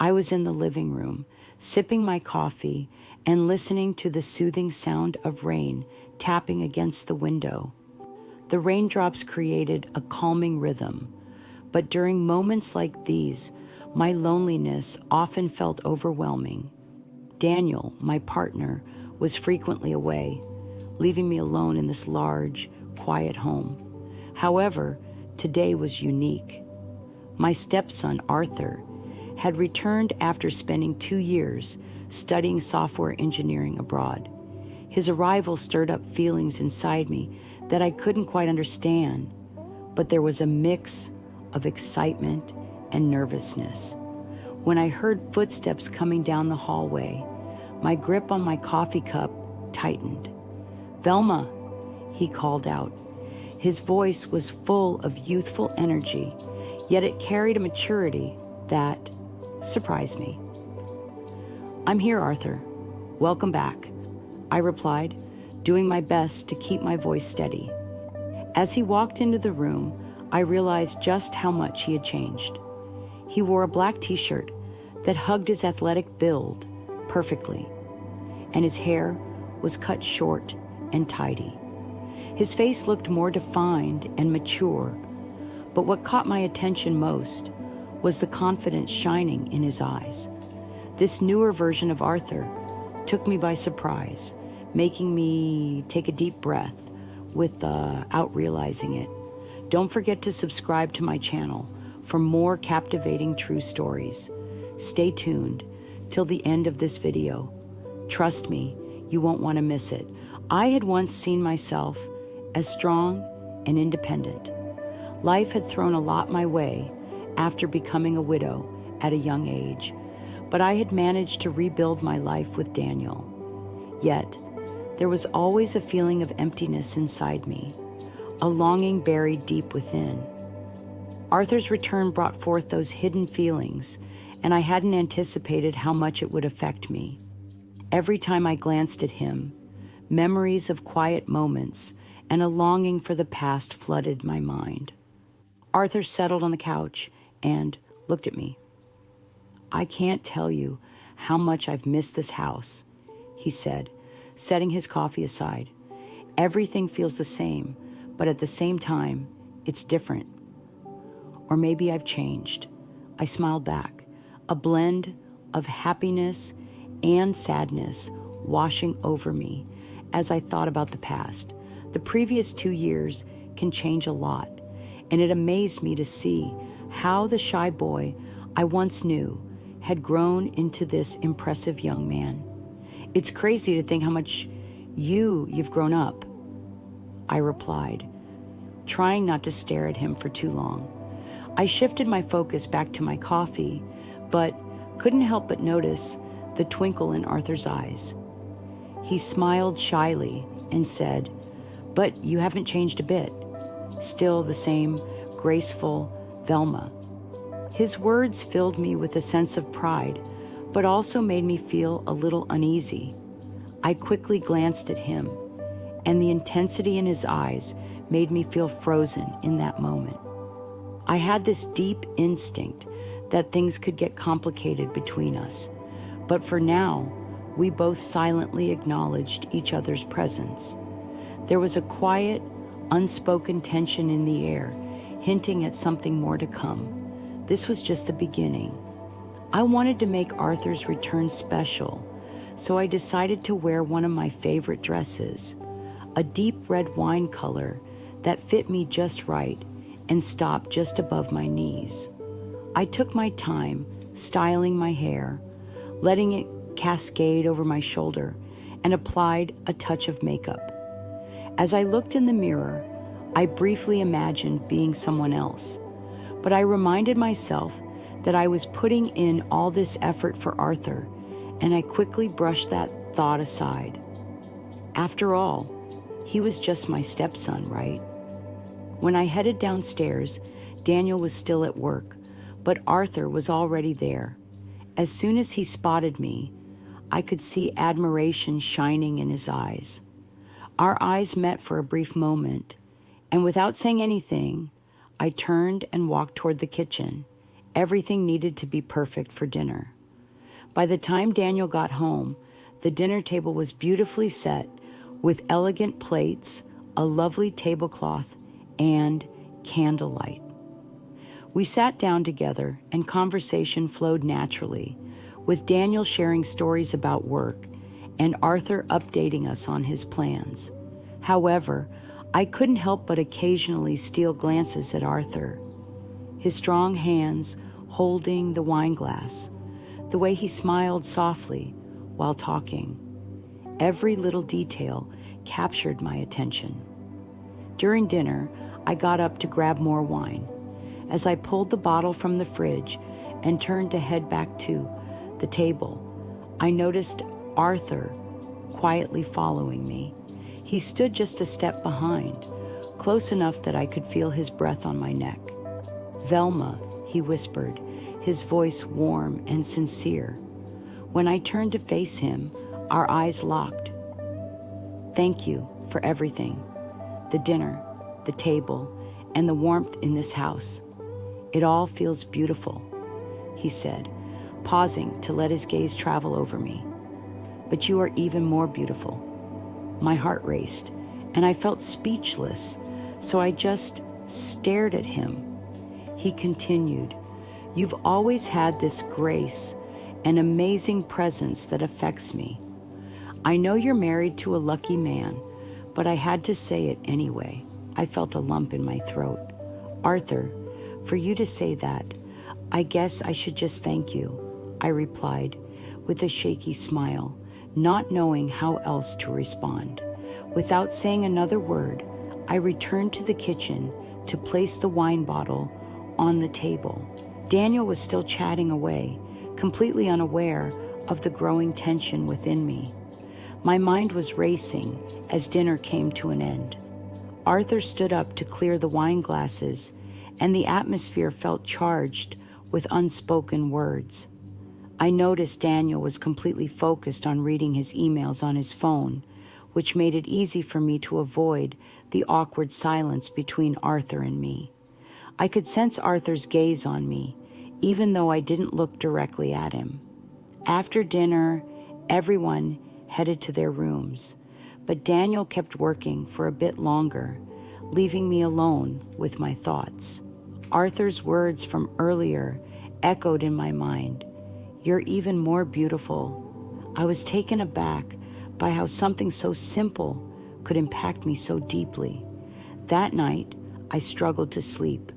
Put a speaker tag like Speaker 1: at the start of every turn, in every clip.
Speaker 1: I was in the living room, sipping my coffee and listening to the soothing sound of rain tapping against the window. The raindrops created a calming rhythm, but during moments like these, my loneliness often felt overwhelming. Daniel, my partner, was frequently away, leaving me alone in this large, quiet home. However, today was unique. My stepson, Arthur, had returned after spending 2 years studying software engineering abroad. His arrival stirred up feelings inside me that I couldn't quite understand, but there was a mix of excitement and nervousness. When I heard footsteps coming down the hallway, my grip on my coffee cup tightened. "Velma," he called out. His voice was full of youthful energy, yet it carried a maturity that surprised me. "I'm here, Arthur. Welcome back," I replied, doing my best to keep my voice steady. As he walked into the room, I realized just how much he had changed. He wore a black t-shirt that hugged his athletic build perfectly, and his hair was cut short and tidy. His face looked more defined and mature, but what caught my attention most was the confidence shining in his eyes. This newer version of Arthur took me by surprise, making me take a deep breath without realizing it. Don't forget to subscribe to my channel for more captivating true stories. Stay tuned till the end of this video. Trust me, you won't want to miss it. I had once seen myself as strong and independent. Life had thrown a lot my way after becoming a widow at a young age, but I had managed to rebuild my life with Daniel. Yet, there was always a feeling of emptiness inside me, a longing buried deep within. Arthur's return brought forth those hidden feelings, and I hadn't anticipated how much it would affect me. Every time I glanced at him, memories of quiet moments and a longing for the past flooded my mind. Arthur settled on the couch and looked at me. "I can't tell you how much I've missed this house," he said, setting his coffee aside. "Everything feels the same, but at the same time, it's different. Or maybe I've changed." I smiled back, a blend of happiness and sadness washing over me as I thought about the past. The previous 2 years can change a lot, and it amazed me to see how the shy boy I once knew had grown into this impressive young man. "It's crazy to think how much you've grown up," I replied, trying not to stare at him for too long. I shifted my focus back to my coffee, but couldn't help but notice the twinkle in Arthur's eyes. He smiled shyly and said, "But you haven't changed a bit. Still the same graceful Velma." His words filled me with a sense of pride, but also made me feel a little uneasy. I quickly glanced at him, and the intensity in his eyes made me feel frozen in that moment. I had this deep instinct that things could get complicated between us, but for now, we both silently acknowledged each other's presence. There was a quiet, unspoken tension in the air, hinting at something more to come. This was just the beginning. I wanted to make Arthur's return special, so I decided to wear one of my favorite dresses, a deep red wine color that fit me just right and stopped just above my knees. I took my time styling my hair, letting it cascade over my shoulder, and applied a touch of makeup. As I looked in the mirror, I briefly imagined being someone else, but I reminded myself that I was putting in all this effort for Arthur, and I quickly brushed that thought aside. After all, he was just my stepson, right? When I headed downstairs, Daniel was still at work, but Arthur was already there. As soon as he spotted me, I could see admiration shining in his eyes. Our eyes met for a brief moment, and without saying anything, I turned and walked toward the kitchen, Everything needed to be perfect for dinner. By the time Daniel got home, the dinner table was beautifully set with elegant plates, a lovely tablecloth, and candlelight. We sat down together and conversation flowed naturally, with Daniel sharing stories about work and Arthur updating us on his plans. However, I couldn't help but occasionally steal glances at Arthur. His strong hands holding the wine glass, the way he smiled softly while talking. Every little detail captured my attention. During dinner, I got up to grab more wine. As I pulled the bottle from the fridge and turned to head back to the table, I noticed Arthur quietly following me. He stood just a step behind, close enough that I could feel his breath on my neck. "Velma," he whispered, his voice warm and sincere. When I turned to face him, our eyes locked. "Thank you for everything. The dinner, the table, and the warmth in this house. It all feels beautiful," he said, pausing to let his gaze travel over me. "But you are even more beautiful." My heart raced, and I felt speechless, so I just stared at him. He continued, "You've always had this grace and amazing presence that affects me. I know you're married to a lucky man, but I had to say it anyway." I felt a lump in my throat. "Arthur, for you to say that, I guess I should just thank you," I replied with a shaky smile, not knowing how else to respond. Without saying another word, I returned to the kitchen to place the wine bottle on the table. Daniel was still chatting away, completely unaware of the growing tension within me. My mind was racing as dinner came to an end. Arthur stood up to clear the wine glasses, and the atmosphere felt charged with unspoken words. I noticed Daniel was completely focused on reading his emails on his phone, which made it easy for me to avoid the awkward silence between Arthur and me. I could sense Arthur's gaze on me, even though I didn't look directly at him. After dinner, everyone headed to their rooms, but Daniel kept working for a bit longer, leaving me alone with my thoughts. Arthur's words from earlier echoed in my mind. "You're even more beautiful." I was taken aback by how something so simple could impact me so deeply. That night, I struggled to sleep.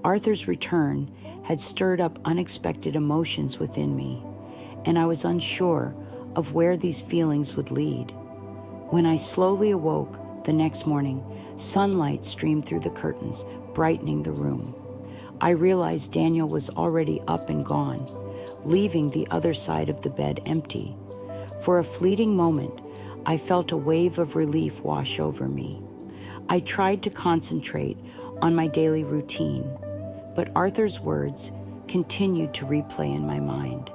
Speaker 1: Arthur's return had stirred up unexpected emotions within me, and I was unsure of where these feelings would lead. When I slowly awoke the next morning, sunlight streamed through the curtains, brightening the room. I realized Daniel was already up and gone, leaving the other side of the bed empty. For a fleeting moment, I felt a wave of relief wash over me. I tried to concentrate on my daily routine, but Arthur's words continued to replay in my mind.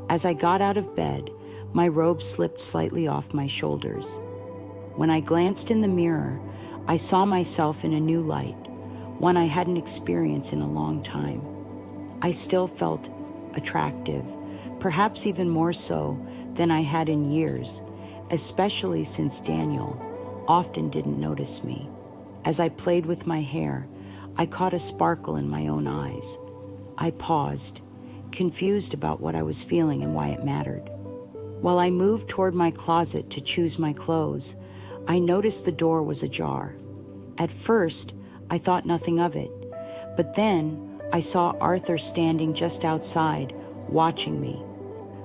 Speaker 1: As I got out of bed, my robe slipped slightly off my shoulders. When I glanced in the mirror, I saw myself in a new light, one I hadn't experienced in a long time. I still felt attractive, perhaps even more so than I had in years, especially since Daniel often didn't notice me. As I played with my hair, I caught a sparkle in my own eyes. I paused, confused about what I was feeling and why it mattered. While I moved toward my closet to choose my clothes, I noticed the door was ajar. At first, I thought nothing of it, but then I saw Arthur standing just outside, watching me.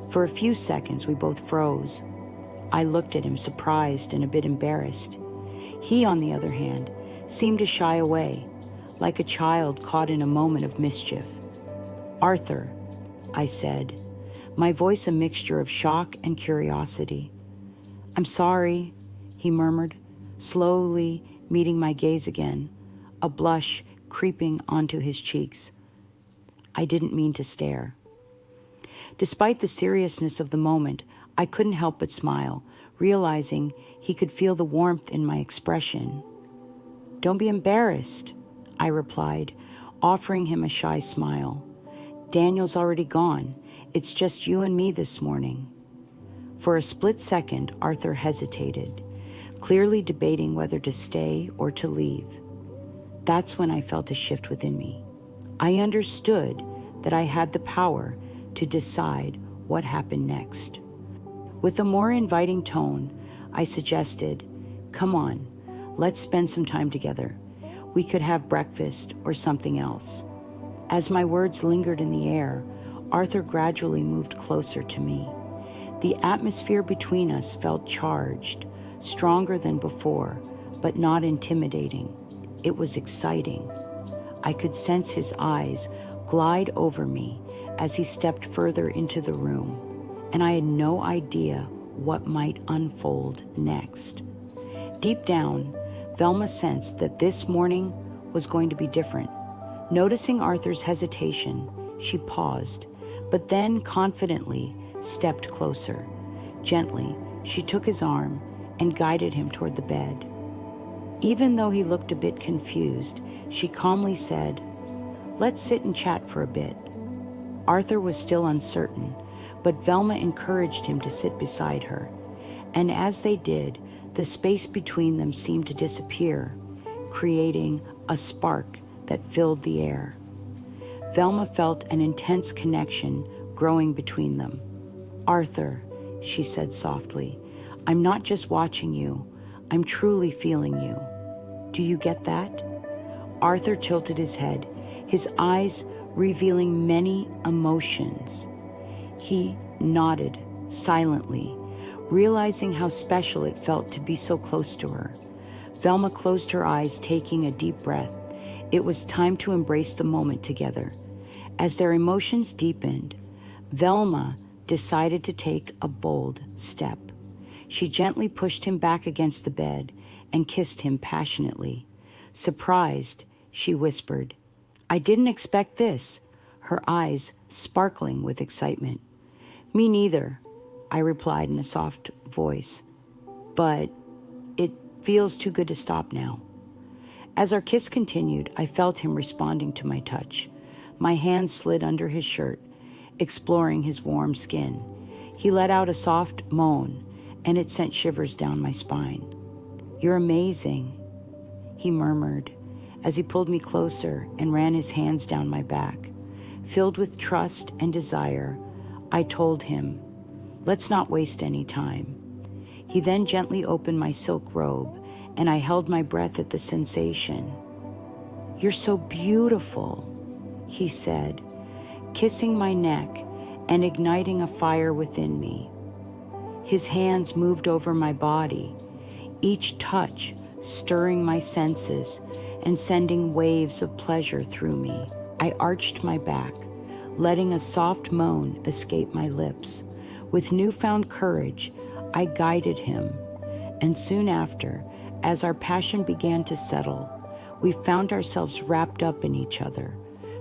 Speaker 1: For a few seconds, we both froze. I looked at him, surprised and a bit embarrassed. He, on the other hand, seemed to shy away, like a child caught in a moment of mischief. "Arthur," I said, my voice a mixture of shock and curiosity. "I'm sorry," he murmured, slowly meeting my gaze again, a blush creeping onto his cheeks. I didn't mean to stare. Despite the seriousness of the moment, I couldn't help but smile, realizing he could feel the warmth in my expression. "Don't be embarrassed," I replied, offering him a shy smile. Daniel's already gone. It's just you and me this morning. For a split second, Arthur hesitated, clearly debating whether to stay or to leave. That's when I felt a shift within me. I understood that I had the power to decide what happened next. With a more inviting tone, I suggested, "Come on, let's spend some time together. We could have breakfast or something else." As my words lingered in the air, Arthur gradually moved closer to me. The atmosphere between us felt charged, stronger than before, but not intimidating. It was exciting. I could sense his eyes glide over me as he stepped further into the room, and I had no idea what might unfold next. Deep down, Velma sensed that this morning was going to be different. Noticing Arthur's hesitation, she paused, but then confidently stepped closer. Gently, she took his arm and guided him toward the bed. Even though he looked a bit confused, she calmly said, "Let's sit and chat for a bit." Arthur was still uncertain, but Velma encouraged him to sit beside her, and as they did, the space between them seemed to disappear, creating a spark that filled the air. Velma felt an intense connection growing between them. "Arthur," she said softly, "I'm not just watching you, I'm truly feeling you. Do you get that?" Arthur tilted his head, his eyes revealing many emotions. He nodded silently, realizing how special it felt to be so close to her. Velma closed her eyes, taking a deep breath. It was time to embrace the moment together. As their emotions deepened, Velma decided to take a bold step. She gently pushed him back against the bed and kissed him passionately. Surprised, she whispered, "I didn't expect this," her eyes sparkling with excitement. "Me neither," I replied in a soft voice, "but it feels too good to stop now." As our kiss continued, I felt him responding to my touch. My hand slid under his shirt, exploring his warm skin. He let out a soft moan, and it sent shivers down my spine. "You're amazing," he murmured as he pulled me closer and ran his hands down my back. Filled with trust and desire, I told him, "Let's not waste any time." He then gently opened my silk robe, and I held my breath at the sensation. "You're so beautiful," he said, kissing my neck and igniting a fire within me. His hands moved over my body, each touch stirring my senses and sending waves of pleasure through me. I arched my back, letting a soft moan escape my lips. With newfound courage, I guided him, and soon after, as our passion began to settle, we found ourselves wrapped up in each other,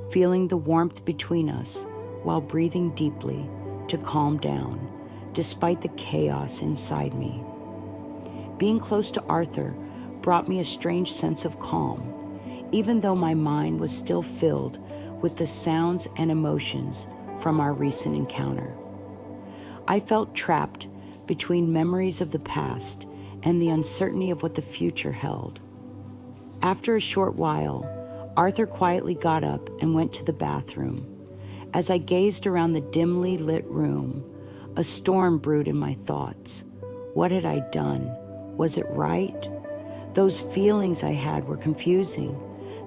Speaker 1: feeling the warmth between us while breathing deeply to calm down, despite the chaos inside me. Being close to Arthur brought me a strange sense of calm, even though my mind was still filled with the sounds and emotions from our recent encounter. I felt trapped between memories of the past and the uncertainty of what the future held. After a short while, Arthur quietly got up and went to the bathroom. As I gazed around the dimly lit room, a storm brewed in my thoughts. What had I done? Was it right? Those feelings I had were confusing.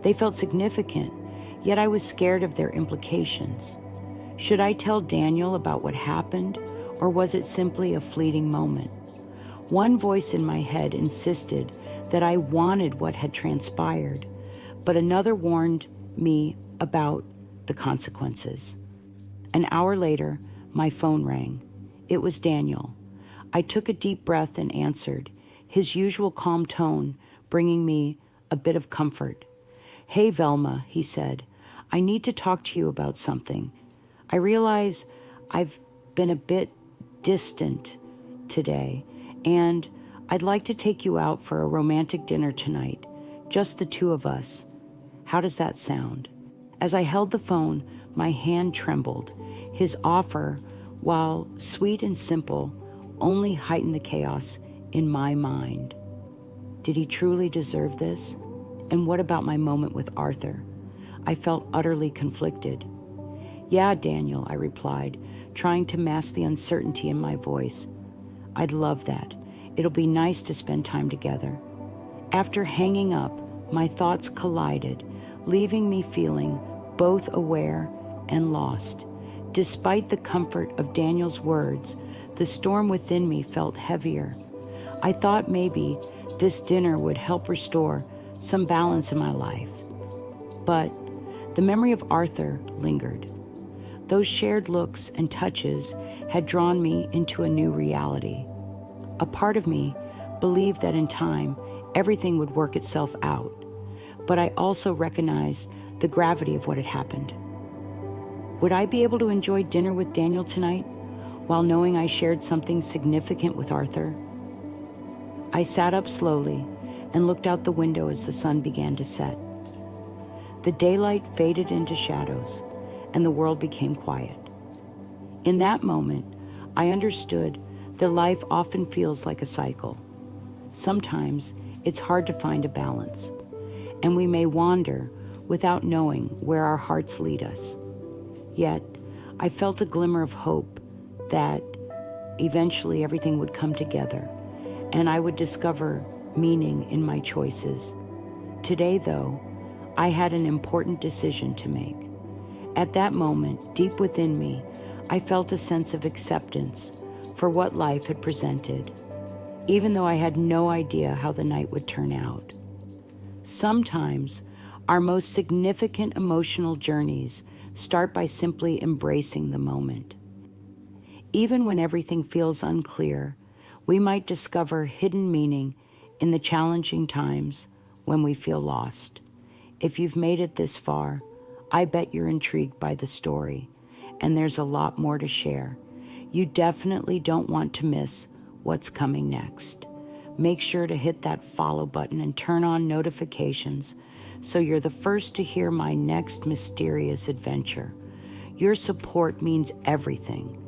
Speaker 1: They felt significant, yet I was scared of their implications. Should I tell Daniel about what happened, or was it simply a fleeting moment? One voice in my head insisted that I wanted what had transpired, but another warned me about the consequences. An hour later, my phone rang. It was Daniel. I took a deep breath and answered, his usual calm tone bringing me a bit of comfort. "Hey, Velma," he said, "I need to talk to you about something. I realize I've been a bit distant today, and I'd like to take you out for a romantic dinner tonight, just the two of us. How does that sound?" As I held the phone, My hand trembled. His offer, while sweet and simple, only heightened the chaos in my mind. Did he truly deserve this? And what about my moment with Arthur? I felt utterly conflicted. Yeah, Daniel, I replied, trying to mask the uncertainty in my voice. I'd love that. It'll be nice to spend time together. After hanging up, my thoughts collided, leaving me feeling both aware and lost. Despite the comfort of Daniel's words, the storm within me felt heavier. I thought maybe this dinner would help restore some balance in my life. But the memory of Arthur lingered. Those shared looks and touches had drawn me into a new reality. A part of me believed that in time, everything would work itself out, but I also recognized the gravity of what had happened. Would I be able to enjoy dinner with Daniel tonight while knowing I shared something significant with Arthur? I sat up slowly and looked out the window as the sun began to set. The daylight faded into shadows, and the world became quiet. In that moment, I understood that life often feels like a cycle. Sometimes it's hard to find a balance, and we may wander without knowing where our hearts lead us. Yet, I felt a glimmer of hope that eventually everything would come together, and I would discover meaning in my choices. Today, though, I had an important decision to make. At that moment, deep within me, I felt a sense of acceptance for what life had presented, even though I had no idea how the night would turn out. Sometimes, our most significant emotional journeys start by simply embracing the moment. Even when everything feels unclear, we might discover hidden meaning in the challenging times when we feel lost. If you've made it this far, I bet you're intrigued by the story, and there's a lot more to share. You definitely don't want to miss what's coming next. Make sure to hit that follow button and turn on notifications so you're the first to hear my next mysterious adventure. Your support means everything.